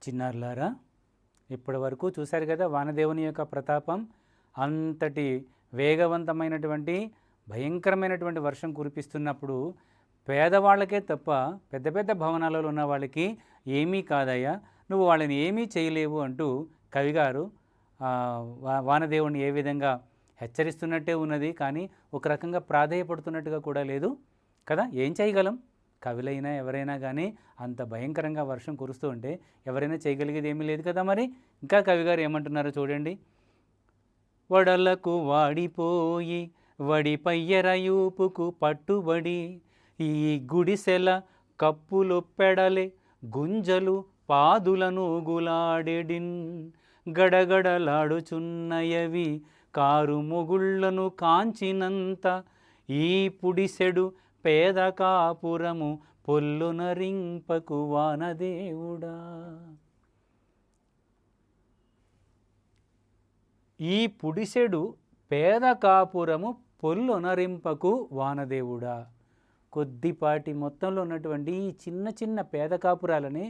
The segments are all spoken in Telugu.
చిన్నారులారా, ఇప్పటి వరకు చూశారు కదా వానదేవుని యొక్క ప్రతాపం. అంతటి వేగవంతమైనటువంటి భయంకరమైనటువంటి వర్షం కురిపిస్తున్నప్పుడు పేదవాళ్ళకే తప్ప పెద్ద పెద్ద భవనాలలో ఉన్న వాళ్ళకి ఏమీ కాదయ్యా, నువ్వు వాళ్ళని ఏమీ చేయలేవు అంటూ కవిగారు వానదేవుని ఏ విధంగా హెచ్చరిస్తున్నట్టే ఉన్నది, కానీ ఒక రకంగా ప్రాధేయపడుతున్నట్టుగా కూడా లేదు కదా. ఏం చేయగలం? కవులైనా ఎవరైనా కానీ అంత భయంకరంగా వర్షం కురుస్తూ ఉంటే ఎవరైనా చేయగలిగేది ఏమీ లేదు కదా. మరి ఇంకా కవిగారు ఏమంటున్నారో చూడండి. వడలకు వాడిపోయి వడిపయ్యరయూపుకు పట్టుబడి ఈ గుడిసెల కప్పులొప్పెడలే గుంజలు పాదులను గులాడెడిన్ గడగడలాడుచున్నయవి కారు మొగుళ్లను కాంచినంత ఈ పుడిసెడు పేద కాపురము పొల్లునరింపకు వానదేవుడా. ఈ పుడిసెడు పేద కాపురము పొల్లునరింపకు వానదేవుడా. కొద్దిపాటి మొత్తంలో ఉన్నటువంటి ఈ చిన్న చిన్న పేద కాపురాలని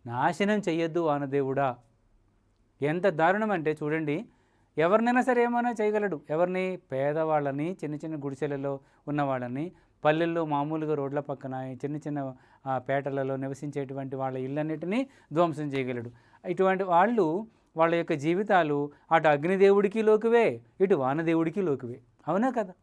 నాశనం చెయ్యొద్దు వానదేవుడా. ఎంత దారుణం అంటే చూడండి, ఎవరినైనా సరే ఏమైనా చేయగలడు. ఎవరిని? పేదవాళ్ళని, చిన్న చిన్న గుడిసెలలో ఉన్నవాళ్ళని, పల్లెల్లో మామూలుగా రోడ్ల పక్కన చిన్న చిన్న పేటలలో నివసించేటువంటి వాళ్ళ ఇళ్ళన్నిటినీ ధ్వంసం చేయగలడు. ఇటువంటి వాళ్ళు వాళ్ళ యొక్క జీవితాలు అటు అగ్నిదేవుడికి లోకువే, ఇటు వానదేవుడికి లోకువే. అవునా కదా?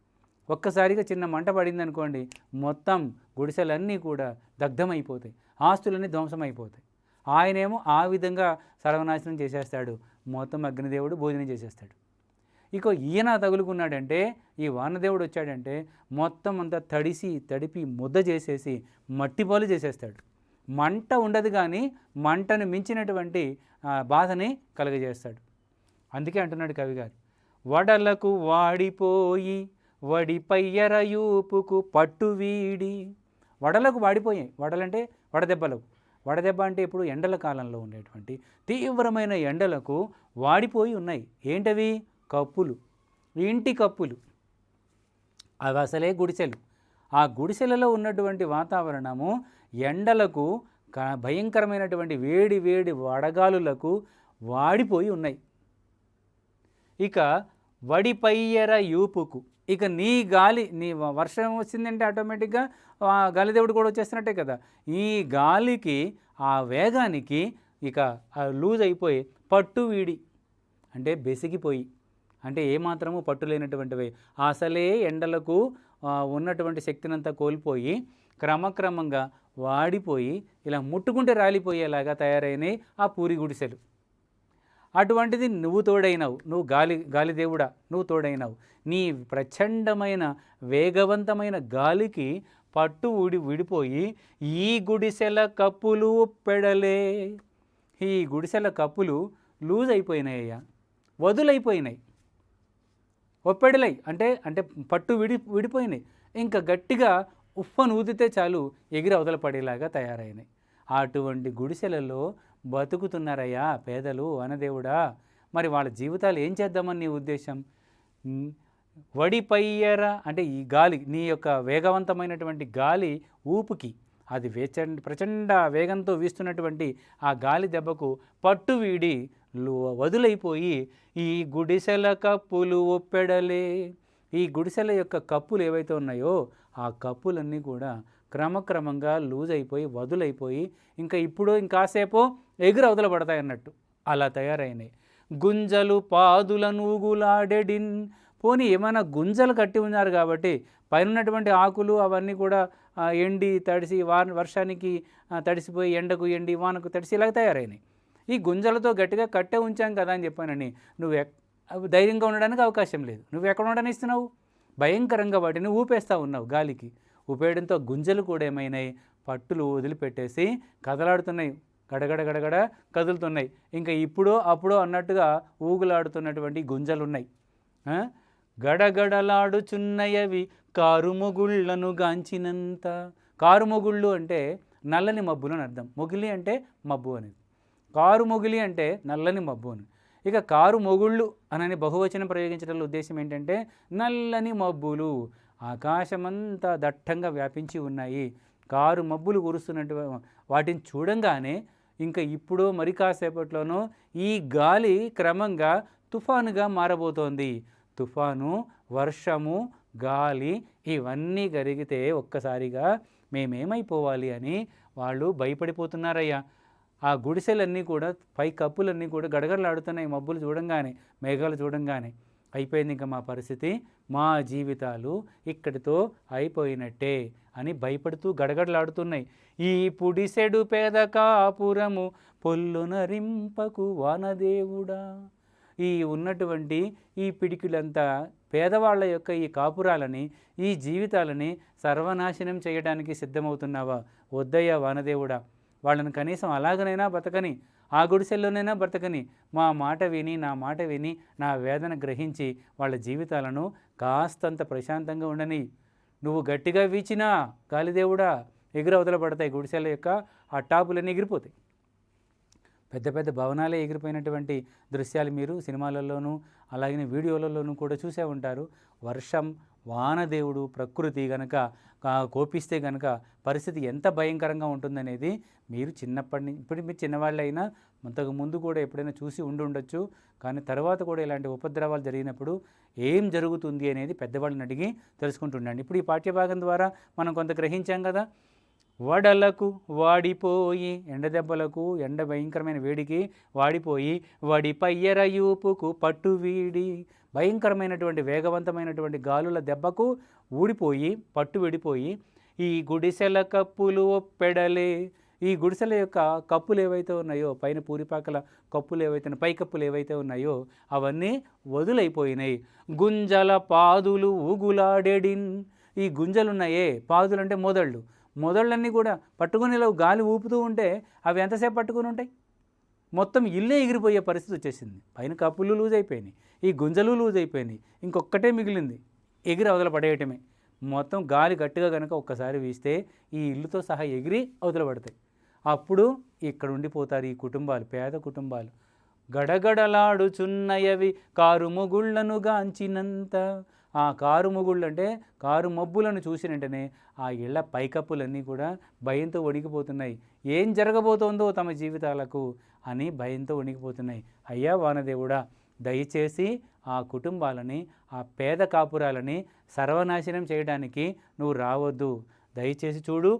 ఒక్కసారిగా చిన్న మంట పడింది అనుకోండి, మొత్తం గుడిసెలన్నీ కూడా దగ్ధమైపోతాయి, ఆస్తులన్నీ ధ్వంసమైపోతాయి. ఆయనేమో ఆ విధంగా సర్వనాశనం చేసేస్తాడు, మొత్తం అగ్నిదేవుడు భోజనం చేసేస్తాడు. ఇక ఈయన తగులుకున్నాడంటే, ఈ వానదేవుడు వచ్చాడంటే మొత్తం అంతా తడిపి ముద్ద చేసేసి మట్టిపాలు చేసేస్తాడు. మంట ఉండదు కానీ మంటను మించినటువంటి బాధని కలుగజేస్తాడు. అందుకే అంటున్నాడు కవిగారు, వడలకు వాడిపోయి వడిపయ్యరయూపుకు పట్టు వీడి. వడలకు వాడిపోయాయి. వడలంటే వడదెబ్బలకు. వడదెబ్బ అంటే ఇప్పుడు ఎండల కాలంలో ఉండేటువంటి తీవ్రమైన ఎండలకు వాడిపోయి ఉన్నాయి. ఏంటవి? కప్పులు, ఇంటి కప్పులు. అవి అసలే గుడిసెలు. ఆ గుడిసెలలో ఉన్నటువంటి వాతావరణము ఎండలకు, భయంకరమైనటువంటి వేడి వేడి వడగాలులకు వాడిపోయి ఉన్నాయి. ఇక వడిపయ్యర యూపుకు, ఇక నీ వర్షం వచ్చిందంటే ఆటోమేటిక్గా గాలిదేవుడు కూడా వచ్చేస్తున్నట్టే కదా. ఈ గాలికి, ఆ వేగానికి ఇక లూజ్ అయిపోయి పట్టు వీడి అంటే బెసిగిపోయి, అంటే ఏమాత్రము పట్టు లేనటువంటివి, అసలే ఎండలకు ఉన్నటువంటి శక్తినంతా కోల్పోయి క్రమక్రమంగా వాడిపోయి ఇలా ముట్టుకుంటే రాలిపోయేలాగా తయారైనాయి ఆ పూరి గుడిసెలు. అటువంటిది నువ్వు తోడైనావు, నువ్వు గాలిదేవుడా, నువ్వు తోడైనావు. నీ ప్రచండమైన వేగవంతమైన గాలికి పట్టు విడిపోయి ఈ గుడిసెల కప్పులు పెడలే. ఈ గుడిసెల కప్పులు లూజ్ అయిపోయినాయ్యా, వదులైపోయినాయి. ఒప్పెడలై అంటే పట్టు విడిపోయినాయి. ఇంకా గట్టిగా ఉప్పను ఊదితే చాలు ఎగిరి అవతల పడేలాగా తయారైనాయి. అటువంటి గుడిసెలలో బతుకుతున్నారయ్యా పేదలు, వనదేవుడా. మరి వాళ్ళ జీవితాలు ఏం చేద్దామని నీ ఉద్దేశం? వడిపయ్యర అంటే ఈ గాలి, నీ యొక్క వేగవంతమైనటువంటి గాలి ఊపుకి, అది ప్రచండ వేగంతో వీస్తున్నటువంటి ఆ గాలి దెబ్బకు పట్టు వీడి వదులైపోయి ఈ గుడిసెల కప్పులు ఒప్పెడలే. ఈ గుడిసెల యొక్క కప్పులు ఏవైతే ఉన్నాయో ఆ కప్పులన్నీ కూడా క్రమక్రమంగా లూజ్ అయిపోయి వదులైపోయి ఇంకా ఇంకాసేపో ఎగురు అవతల పడతాయి అన్నట్టు అలా తయారైనాయి. గుంజలు పాదుల నూగులాడెడిన్. పోనీ ఏమైనా గుంజలు కట్టి ఉన్నారు కాబట్టి పైన ఉన్నటువంటి ఆకులు అవన్నీ కూడా ఎండి తడిసి వర్షానికి తడిసిపోయి, ఎండకు ఎండి, వానకు తడిసి ఇలాగ తయారైనాయి. ఈ గుంజలతో గట్టిగా కట్టే ఉంచాం కదా అని చెప్పానని నువ్వు ధైర్యంగా ఉండడానికి అవకాశం లేదు. నువ్వు ఎక్కడ ఉండనిస్తున్నావు? భయంకరంగా వాటిని ఊపేస్తూ ఉన్నావు గాలికి. ఊపేయడంతో గుంజలు కూడా ఏమైనాయి, పట్టులు వదిలిపెట్టేసి కదలాడుతున్నాయి, గడగడ గడగడ కదులుతున్నాయి. ఇంకా అప్పుడో అన్నట్టుగా ఊగులాడుతున్నటువంటి గుంజలున్నాయి. గడగడలాడుచున్నయవి కారుమొగుళ్లను గాంచినంత. కారుమొగుళ్ళు అంటే నల్లని మబ్బులు అని అర్థం. మొగిలి అంటే మబ్బు అనేది. కారుమొగిలి అంటే నల్లని మబ్బు అని. ఇక కారు మొగుళ్ళు అనని బహువచనం ప్రయోగించడంలో ఉద్దేశం ఏంటంటే నల్లని మబ్బులు ఆకాశమంతా దట్టంగా వ్యాపించి ఉన్నాయి. కారు మబ్బులు కురుస్తున్నట్టు వాటిని చూడంగానే ఇంకా ఇప్పుడు మరి కాసేపట్లోనూ ఈ గాలి క్రమంగా తుఫానుగా మారబోతోంది. తుఫాను, వర్షము, గాలి ఇవన్నీ కలిగితే ఒక్కసారిగా మేమేమైపోవాలి అని వాళ్ళు భయపడిపోతున్నారయ్యా. ఆ గుడిసెలన్నీ కూడా, పై కప్పులన్నీ కూడా గడగడలాడుతున్నాయి మబ్బులు చూడంగానే, మేఘాలు చూడంగానే. అయిపోయింది ఇంకా మా పరిస్థితి, మా జీవితాలు ఇక్కడితో అయిపోయినట్టే అని భయపడుతూ గడగడలాడుతున్నాయి. ఈ పుడిసెడు పేద కాపురము పొల్లునరింపకు వానదేవుడా. ఈ ఉన్నటువంటి ఈ పిడికిలంతా పేదవాళ్ళ యొక్క ఈ కాపురాలని, ఈ జీవితాలని సర్వనాశనం చేయడానికి సిద్ధమవుతున్నావా? వద్దయ్యా వానదేవుడా. వాళ్ళని కనీసం అలాగనైనా బతకని, ఆ గుడిసెల్లోనైనా బ్రతకని, మా మాట విని, నా మాట విని, నా వేదన గ్రహించి వాళ్ళ జీవితాలను కాస్తంత ప్రశాంతంగా ఉండని. నువ్వు గట్టిగా వీచినా గాలిదేవుడా ఎగురవతల పడతాయి. గుడిసెల యొక్క ఆ టాపులన్నీ ఎగిరిపోతాయి. పెద్ద పెద్ద భవనాలే ఎగిరిపోయినటువంటి దృశ్యాలు మీరు సినిమాలలోనూ అలాగే వీడియోలలోనూ కూడా చూసే ఉంటారు. వర్షం, వానదేవుడు, ప్రకృతి గనక కోపిస్తే గనక పరిస్థితి ఎంత భయంకరంగా ఉంటుందనేది మీరు ఇప్పుడు మీరు చిన్నవాళ్ళైనా అంతకు ముందు కూడా ఎప్పుడైనా చూసి ఉండొచ్చు. కానీ తర్వాత కూడా ఇలాంటి ఉపద్రవాలు జరిగినప్పుడు ఏం జరుగుతుంది అనేది పెద్దవాళ్ళని అడిగి తెలుసుకుంటుండండి. ఇప్పుడు ఈ పాఠ్యభాగం ద్వారా మనం కొంత గ్రహించాం కదా. వడలకు వాడిపోయి, ఎండ దెబ్బలకు, ఎండ భయంకరమైన వేడికి వాడిపోయి, వడి పయ్యరయూపుకు పట్టు వీడి, భయంకరమైనటువంటి వేగవంతమైనటువంటి గాలుల దెబ్బకు ఊడిపోయి, పట్టు విడిపోయి, ఈ గుడిసెల కప్పులు ఒప్పెడలే, ఈ గుడిసెల యొక్క కప్పులు ఏవైతే ఉన్నాయో, పైన పూరిపాకల కప్పులు ఏవైతే పై కప్పులు ఏవైతే ఉన్నాయో అవన్నీ వదులైపోయినాయి. గుంజల పాదులు ఊగులాడెడిన్, ఈ గుంజలున్నాయే, పాదులు అంటే మొదళ్ళన్నీ కూడా పట్టుకుని ఇలా గాలి ఊపుతూ ఉంటే అవి ఎంతసేపు పట్టుకుని ఉంటాయి? మొత్తం ఇల్లే ఎగిరిపోయే పరిస్థితి వచ్చేసింది. పైన కప్పులు లూజ్ అయిపోయినాయి, ఈ గుంజలు లూజ్ అయిపోయినాయి, ఇంకొక్కటే మిగిలింది, ఎగిరి అవతల పడేయటమే. మొత్తం గాలి గట్టిగా కనుక ఒక్కసారి వీస్తే ఈ ఇల్లుతో సహా ఎగిరి అవతల పడతాయి. అప్పుడు ఇక్కడ ఉండిపోతారు ఈ కుటుంబాలు, పేద కుటుంబాలు. గడగడలాడుచున్నయవి కారు మొగుళ్లను గాంచినంత, ఆ కారు మొగుళ్ళు అంటే కారు మబ్బులను చూసిన వెంటనే ఆ ఇళ్ల పైకప్పులన్నీ కూడా భయంతో వణికిపోతున్నాయి. ఏం జరగబోతోందో తమ జీవితాలకు అని భయంతో వణికిపోతున్నాయి. అయ్యా వానదేవుడా, దయచేసి ఆ కుటుంబాలని, ఆ పేద కాపురాలని సర్వనాశనం చేయడానికి నువ్వు రావద్దు. దయచేసి చూడు,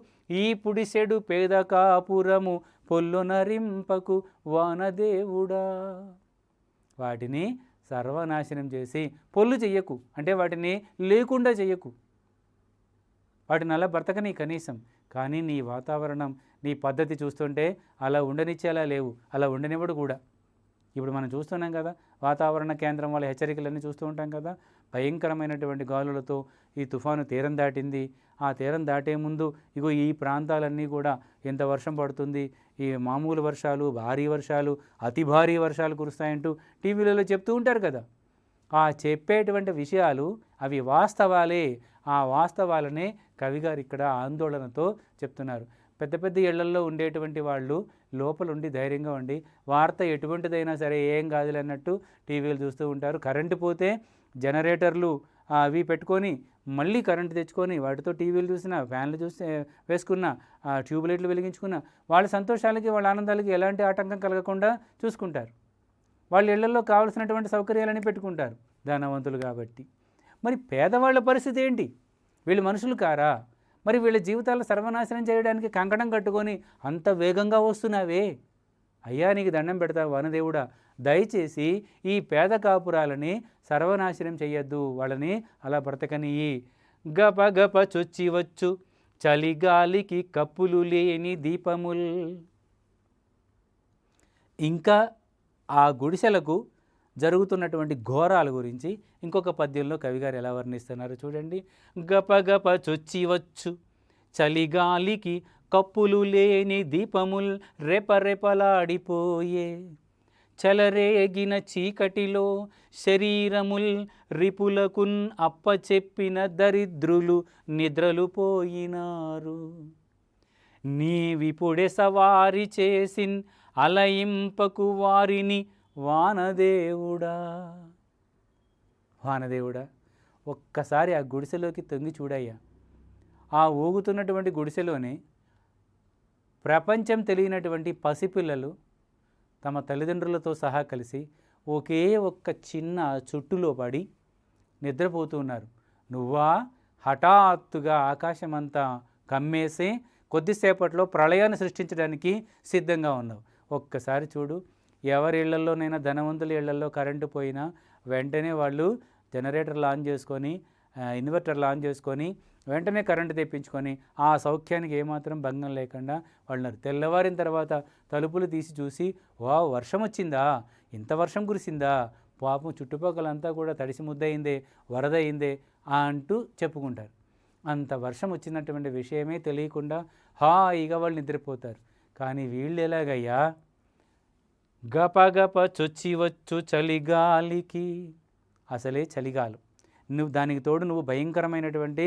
ఈ పుడిసెడు పేద కాపురము పొల్లునరింపకు వానదేవుడా. వాటిని సర్వనాశనం చేసి పొల్లు చెయ్యకు, అంటే వాటిని లేకుండా చెయ్యకు, వాటిని అలా బ్రతకని కనీసం. కానీ నీ వాతావరణం, నీ పద్ధతి చూస్తుంటే అలా ఉండనిచ్చేలా లేవు, అలా ఉండనివ్వడు కూడా. ఇప్పుడు మనం చూస్తున్నాం కదా, వాతావరణ కేంద్రం వాళ్ళ హెచ్చరికలన్నీ చూస్తూ ఉంటాం కదా. భయంకరమైనటువంటి గాలులతో ఈ తుఫాను తీరం దాటింది. ఆ తీరం దాటే ముందు ఇగో ఈ ప్రాంతాలన్నీ కూడా ఎంత వర్షం పడుతుంది, ఈ మామూలు వర్షాలు, భారీ వర్షాలు, అతి భారీ వర్షాలు కురుస్తాయంటూ టీవీలలో చెప్తూ ఉంటారు కదా. ఆ చెప్పేటువంటి విషయాలు అవి వాస్తవాలే. ఆ వాస్తవాలనే కవిగారు ఇక్కడ ఆందోళనతో చెప్తున్నారు. పెద్ద పెద్ద ఇళ్లల్లో ఉండేటువంటి వాళ్ళు లోపలుండి ధైర్యంగా ఉండి, వార్త ఎటువంటిదైనా సరే ఏం కాదులే అన్నట్టు టీవీలు చూస్తూ ఉంటారు. కరెంటు పోతే జనరేటర్లు అవి పెట్టుకొని మళ్ళీ కరెంటు తెచ్చుకొని వాటితో టీవీలు చూసినా, ఫ్యాన్లు చూసి వేసుకున్న, ట్యూబ్ లైట్లు వెలిగించుకున్న, వాళ్ళ సంతోషాలకి, వాళ్ళ ఆనందాలకి ఎలాంటి ఆటంకం కలగకుండా చూసుకుంటారు. వాళ్ళ ఇళ్లలో కావాల్సినటువంటి సౌకర్యాలని పెట్టుకుంటారు, ధనవంతులు కాబట్టి. మరి పేదవాళ్ళ పరిస్థితి ఏంటి? వీళ్ళు మనుషులు కారా? మరి వీళ్ళ జీవితాలు సర్వనాశనం చేయడానికి కంకణం కట్టుకొని అంత వేగంగా వస్తున్నావే. అయ్యా నీకు దండం పెడతా వానదేవుడా, దయచేసి ఈ పేద కాపురాలని సర్వనాశనం చెయ్యొద్దు, వాళ్ళని అలా బ్రతకనియ్యి. గప గప చొచ్చివచ్చు చలిగాలికి కప్పులు లేని దీపముల్. ఇంకా ఆ గుడిసెలకు జరుగుతున్నటువంటి ఘోరాల గురించి ఇంకొక పద్యంలో కవిగారు ఎలా వర్ణిస్తున్నారు చూడండి. గపగప చొచ్చివచ్చు చలిగాలికి కప్పులు లేని దీపముల్ రెపరెపలాడిపోయే, చలరేగిన చీకటిలో శరీరముల్ రిపులకున్ అప్పచెప్పిన దరిద్రులు నిద్రలు పోయినారు. నీవిపుడే సవారి చేసిన్ అలయింపకు వారిని వానదేవుడా. వానదేవుడా, ఒక్కసారి ఆ గుడిసెలోకి తొంగి చూడయ్యా. ఆ ఊగుతున్నటువంటి గుడిసెలోనే ప్రపంచం తెలియనటువంటి పసిపిల్లలు తమ తల్లిదండ్రులతో సహా కలిసి ఒకే ఒక్క చిన్న చుట్టులో పడి నిద్రపోతూ ఉన్నారు. నువ్వా హఠాత్తుగా ఆకాశమంతా కమ్మేసి కొద్దిసేపట్లో ప్రళయాన్ని సృష్టించడానికి సిద్ధంగా ఉన్నావు. ఒక్కసారి చూడు, ఎవరి ఇళ్లలోనైనా ధనవంతుల ఇళ్లలో కరెంటు పోయినా వెంటనే వాళ్ళు జనరేటర్లు ఆన్ చేసుకొని, ఇన్వర్టర్లు ఆన్ చేసుకొని వెంటనే కరెంటు తెప్పించుకొని ఆ సౌఖ్యానికి ఏమాత్రం భంగం లేకుండా వాళ్ళున్నారు. తెల్లవారిన తర్వాత తలుపులు తీసి చూసి, వా వర్షం వచ్చిందా, ఇంత వర్షం కురిసిందా, పాపం చుట్టుపక్కలంతా కూడా తడిసి ముద్దయిందే, వరద అయిందే అంటూ చెప్పుకుంటారు. అంత వర్షం వచ్చినటువంటి విషయమే తెలియకుండా హాయిగా వాళ్ళు నిద్రపోతారు. కానీ వీళ్ళు ఎలాగయ్యా, గపగప చొచ్చి వచ్చు చలిగాలికి, అసలే చలిగాలు, నువ్వు దానికి తోడు నువ్వు భయంకరమైనటువంటి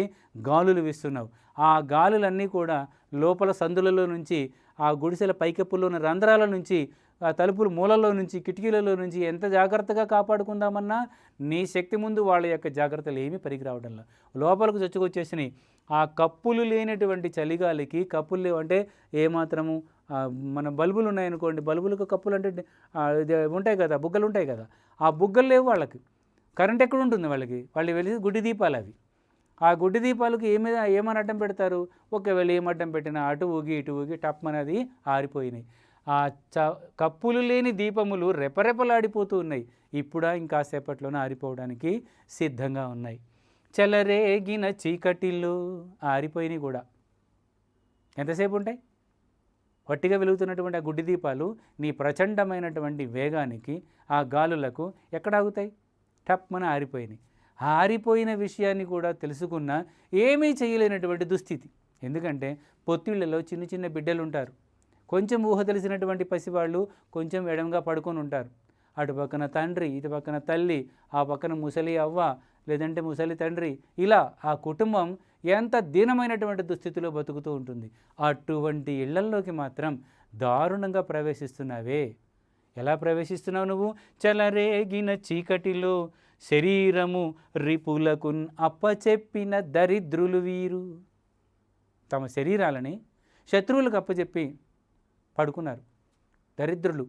గాలులు వీస్తున్నావు. ఆ గాలులన్నీ కూడా లోపల సందులలో నుంచి, ఆ గుడిసెల పైకప్పుల్లోని రంధ్రాల నుంచి, ఆ తలుపుల మూలల్లో నుంచి, కిటికీలలో నుంచి ఎంత జాగ్రత్తగా కాపాడుకుందామన్నా నీ శక్తి ముందు వాళ్ళ యొక్క జాగ్రత్తలు ఏమీ పనికి రావడంలా లోపలకు చొచ్చుకొచ్చేసినాయి. ఆ కప్పులు లేనటువంటి చలిగాలికి, కప్పులు లేవు అంటే ఏమాత్రము, మన బల్బులు ఉన్నాయనుకోండి, బల్బులకు కప్పులు అంటే ఉంటాయి కదా, బుగ్గలు ఉంటాయి కదా, ఆ బుగ్గలు లేవు వాళ్ళకి. కరెంట్ ఎక్కడ ఉంటుంది వాళ్ళకి? వాళ్ళు వెళ్ళి గుడ్డి దీపాలు అవి. ఆ గుడ్డి దీపాలకు ఏమని అడ్డం పెడతారు? ఒకవేళ ఏం అడ్డం పెట్టినా అటు ఊగి ఇటు ఊగి టప్మనది ఆరిపోయినాయి. ఆ కప్పులు లేని దీపములు రెపరెపలాడిపోతూ ఉన్నాయి. ఇప్పుడా ఇంకాసేపట్లోనే ఆరిపోవడానికి సిద్ధంగా ఉన్నాయి. చెలరేగిన చీకటిల్లో ఆరిపోయినాయి కూడా. ఎంతసేపు ఉంటాయి? వట్టిగా వెలుగుతున్నటువంటి ఆ గుడ్డి దీపాలు నీ ప్రచండమైనటువంటి వేగానికి, ఆ గాలులకు ఎక్కడ ఆగుతాయి? టప్మన ఆరిపోయినాయి. ఆరిపోయిన విషయాన్ని కూడా తెలుసుకున్నా ఏమీ చేయలేనటువంటి దుస్థితి. ఎందుకంటే పొత్తిళ్లలో చిన్న చిన్న బిడ్డలు ఉంటారు. కొంచెం ఊహ తెలిసినటువంటి పసివాళ్ళు కొంచెం ఎడంగా పడుకొని ఉంటారు. అటు పక్కన తండ్రి, ఇటు పక్కన తల్లి, ఆ పక్కన ముసలి అవ్వ, లేదంటే ముసలి తండ్రి, ఇలా ఆ కుటుంబం ఎంత దీనమైనటువంటి దుస్థితిలో బతుకుతూ ఉంటుంది. అటువంటి ఇళ్లల్లోకి మాత్రం దారుణంగా ప్రవేశిస్తున్నావే. ఎలా ప్రవేశిస్తున్నావు నువ్వు? చెలరేగిన చీకటిలో శరీరము రిపులకు అప్పచెప్పిన దరిద్రులు వీరు. తమ శరీరాలని శత్రువులకు అప్పచెప్పి పడుకున్నారు. దరిద్రులు,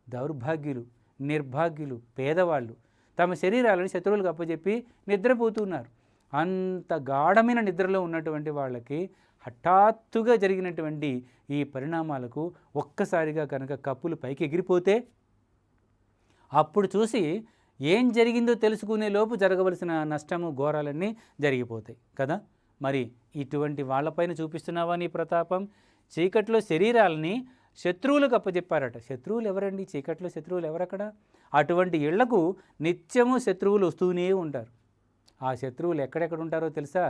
దౌర్భాగ్యులు, నిర్భాగ్యులు, పేదవాళ్ళు తమ శరీరాలను శత్రువులకు అప్పచెప్పి నిద్రపోతున్నారు. అంత గాఢమైన నిద్రలో ఉన్నటువంటి వాళ్ళకి హఠాత్తుగా జరిగినటువంటి ఈ పరిణామాలకు ఒక్కసారిగా కనుక కప్పులు పైకి ఎగిరిపోతే అప్పుడు చూసి ఏం జరిగిందో తెలుసుకునే లోపు జరగవలసిన నష్టము, ఘోరాలన్నీ జరిగిపోతాయి కదా. మరి ఇటువంటి వాళ్ళపైన చూపిస్తున్నావా నీ ప్రతాపం? చీకట్లో శరీరాలని శత్రువులకు అప్పచెప్పారట. శత్రువులు ఎవరండి? చీకట్లో శత్రువులు ఎవరక్కడ? అటువంటి ఇళ్లకు నిత్యము శత్రువులు వస్తూనే ఉంటారు. ఆ శత్రువులు ఎక్కడెక్కడ ఉంటారో తెలుసా?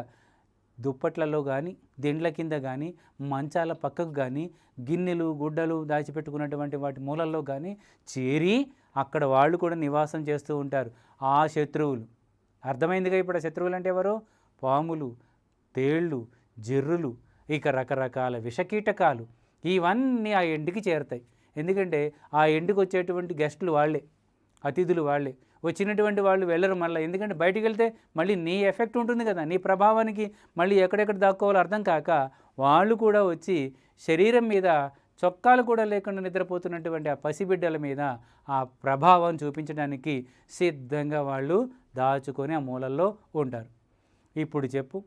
దుప్పట్లలో కానీ, దిండ్ల కింద కానీ, మంచాల పక్కకు కానీ, గిన్నెలు గుడ్డలు దాచిపెట్టుకున్నటువంటి వాటి మూలల్లో కానీ చేరి అక్కడ వాళ్ళు కూడా నివాసం చేస్తూ ఉంటారు. ఆ శత్రువులు అర్థమైందిగా. ఇప్పుడు ఆ శత్రువులు అంటే ఎవరు? పాములు, తేళ్ళు, జిర్రులు, ఇక రకరకాల విషకీటకాలు, ఇవన్నీ ఆ ఎండికి చేరుతాయి. ఎందుకంటే ఆ ఎండికి వచ్చేటువంటి గెస్టులు వాళ్ళే, అతిథులు వాళ్ళే. వచ్చినటువంటి వాళ్ళు వెళ్ళరు మళ్ళీ. ఎందుకంటే బయటికి వెళ్తే మళ్ళీ నీ ఎఫెక్ట్ ఉంటుంది కదా, నీ ప్రభావానికి మళ్ళీ ఎక్కడెక్కడ దాక్కోవాలో అర్థం కాక వాళ్ళు కూడా వచ్చి శరీరం మీద చొక్కాలు కూడా లేకుండా నిద్రపోతున్నటువంటి ఆ పసిబిడ్డల మీద ఆ ప్రభావం చూపించడానికి సిద్ధంగా వాళ్ళు దాచుకొని ఆ మూలల్లో ఉంటారు. ఇప్పుడు చెప్పు,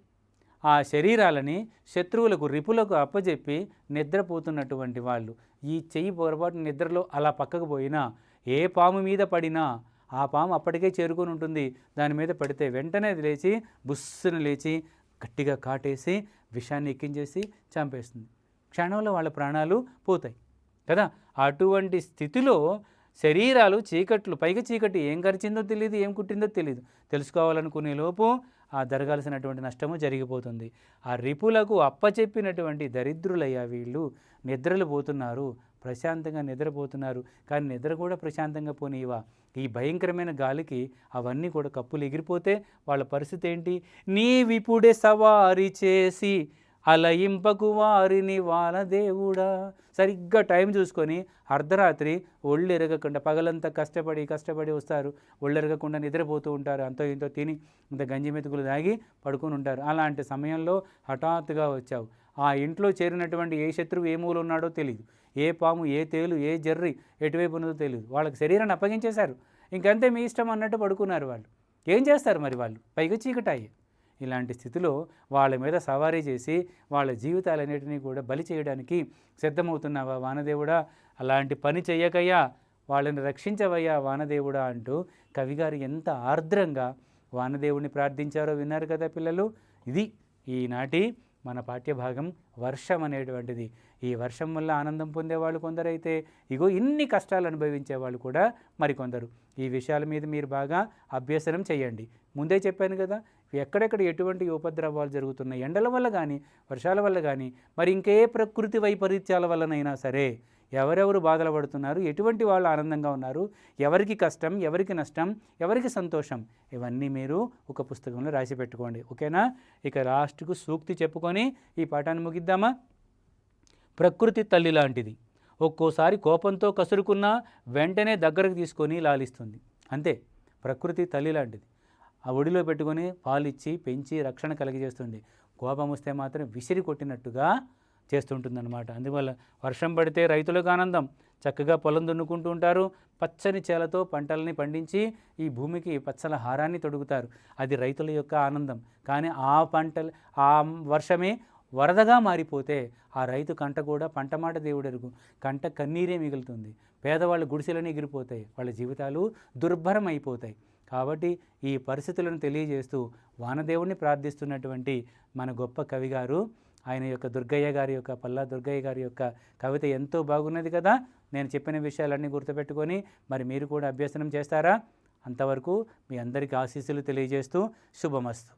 ఆ శరీరాలని శత్రువులకు, రిపులకు అప్పచెప్పి నిద్రపోతున్నటువంటి వాళ్ళు ఈ చెయ్యి పొరపాటు నిద్రలో అలా పక్కకు పోయినా, ఏ పాము మీద పడినా ఆ పాము అప్పటికే చేరుకొని ఉంటుంది. దాని మీద పడితే వెంటనే అది లేచి బుస్సును లేచి గట్టిగా కాటేసి విషాన్ని ఎక్కించేసి చంపేస్తుంది. క్షణంలో వాళ్ళ ప్రాణాలు పోతాయి కదా. అటువంటి స్థితిలో శరీరాలు చీకట్లు, పైగా చీకటి, ఏం కరిచిందో తెలియదు, ఏం కుట్టిందో తెలియదు. తెలుసుకోవాలనుకునే లోపు ఆ జరగాల్సినటువంటి నష్టము జరిగిపోతుంది. ఆ రిపులకు అప్పచెప్పినటువంటి దరిద్రులయ్యా వీళ్ళు. నిద్రలు పోతున్నారు, ప్రశాంతంగా నిద్రపోతున్నారు, కానీ నిద్ర కూడా ప్రశాంతంగా పోనీవా? ఈ భయంకరమైన గాలికి అవన్నీ కూడా కప్పులు ఎగిరిపోతే వాళ్ళ పరిస్థితి ఏంటి? నీ విపుడే సవారి చేసి అలయింపకు వారిని వానదేవుడా. సరిగ్గా టైం చూసుకొని అర్ధరాత్రి ఒళ్ళు ఎరగకుండా, పగలంతా కష్టపడి వస్తారు, ఒళ్ళు ఎరగకుండా నిద్రపోతూ ఉంటారు, అంతో ఇంతో తిని ఇంత గంజి మెతుకులు తాగి పడుకొని ఉంటారు. అలాంటి సమయంలో హఠాత్తుగా వచ్చావు. ఆ ఇంట్లో చేరినటువంటి ఏ శత్రువు ఏ మూల ఉన్నాడో తెలియదు, ఏ పాము, ఏ తేలు, ఏ జర్రి ఎటువైపు ఉన్నదో తెలియదు. వాళ్ళకి శరీరాన్ని అప్పగించేశారు, ఇంకంతే మీ ఇష్టం అన్నట్టు పడుకున్నారు. వాళ్ళు ఏం చేస్తారు మరి? వాళ్ళు పైగా చీకటాయి. ఇలాంటి స్థితిలో వాళ్ళ మీద సవారీ చేసి వాళ్ళ జీవితాలన్నిటినీ కూడా బలి చేయడానికి సిద్ధమవుతున్నావా వానదేవుడా? అలాంటి పని చెయ్యకయ్యా, వాళ్ళని రక్షించవయ్యా వానదేవుడా అంటూ కవిగారు ఎంత ఆర్ద్రంగా వానదేవుడిని ప్రార్థించారో విన్నారు కదా పిల్లలు. ఇది ఈనాటి మన పాఠ్యభాగం వర్షం అనేటువంటిది. ఈ వర్షం వల్ల ఆనందం పొందేవాళ్ళు కొందరైతే, ఇగో ఇన్ని కష్టాలు అనుభవించే వాళ్ళు కూడా మరికొందరు. ఈ విషయాల మీద మీరు బాగా అభ్యసనం చేయండి. ముందే చెప్పాను కదా, ఎక్కడెక్కడ ఎటువంటి ఉపద్రవాలు జరుగుతున్నాయి, ఎండల వల్ల కానీ, వర్షాల వల్ల కానీ, మరి ఇంకే ప్రకృతి వైపరీత్యాల వల్లనైనా సరే ఎవరెవరు బాధలు పడుతున్నారు, ఎటువంటి వాళ్ళు ఆనందంగా ఉన్నారు, ఎవరికి కష్టం, ఎవరికి నష్టం, ఎవరికి సంతోషం, ఇవన్నీ మీరు ఒక పుస్తకంలో రాసి పెట్టుకోండి. ఓకేనా? ఇక లాస్ట్కు సూక్తి చెప్పుకొని ఈ పాఠాన్ని ముగిద్దామా? ప్రకృతి తల్లి లాంటిది, ఒక్కోసారి కోపంతో కసురుకున్నా వెంటనే దగ్గరకు తీసుకొని లాలిస్తుంది. అంతే, ప్రకృతి తల్లి లాంటిది. ఆ ఒడిలో పెట్టుకొని పాలిచ్చి పెంచి రక్షణ కలిగజేస్తుంది. కోపం వస్తే మాత్రం విసిరి కొట్టినట్టుగా చేస్తుంటుందన్నమాట. అందువల్ల వర్షం పడితే రైతులకు ఆనందం, చక్కగా పొలం దున్నుకుంటూ ఉంటారు, పచ్చని చేలతో పంటలని పండించి ఈ భూమికి పచ్చల హారాన్ని తొడుగుతారు. అది రైతుల యొక్క ఆనందం. కానీ ఆ వర్షమే వరదగా మారిపోతే ఆ రైతు కంట కూడా పంటమాట దేవుడెరుగు, కంట కన్నీరే మిగులుతుంది. పేదవాళ్ళ గుడిసెలని ఎగిరిపోతాయి, వాళ్ళ జీవితాలు దుర్భరం అయిపోతాయి. కాబట్టి ఈ పరిస్థితులను తెలియజేస్తూ వానదేవుణ్ణి ప్రార్థిస్తున్నటువంటి మన గొప్ప కవి గారు, ఆయన యొక్క దుర్గయ్య గారి యొక్క పల్లా దుర్గయ్య గారి యొక్క కవిత ఎంతో బాగున్నది కదా. నేను చెప్పిన విషయాలన్నీ గుర్తుపెట్టుకొని మరి మీరు కూడా అభ్యసనం చేస్తారా? అంతవరకు మీ అందరికీ ఆశీస్సులు తెలియజేస్తూ శుభమస్తు.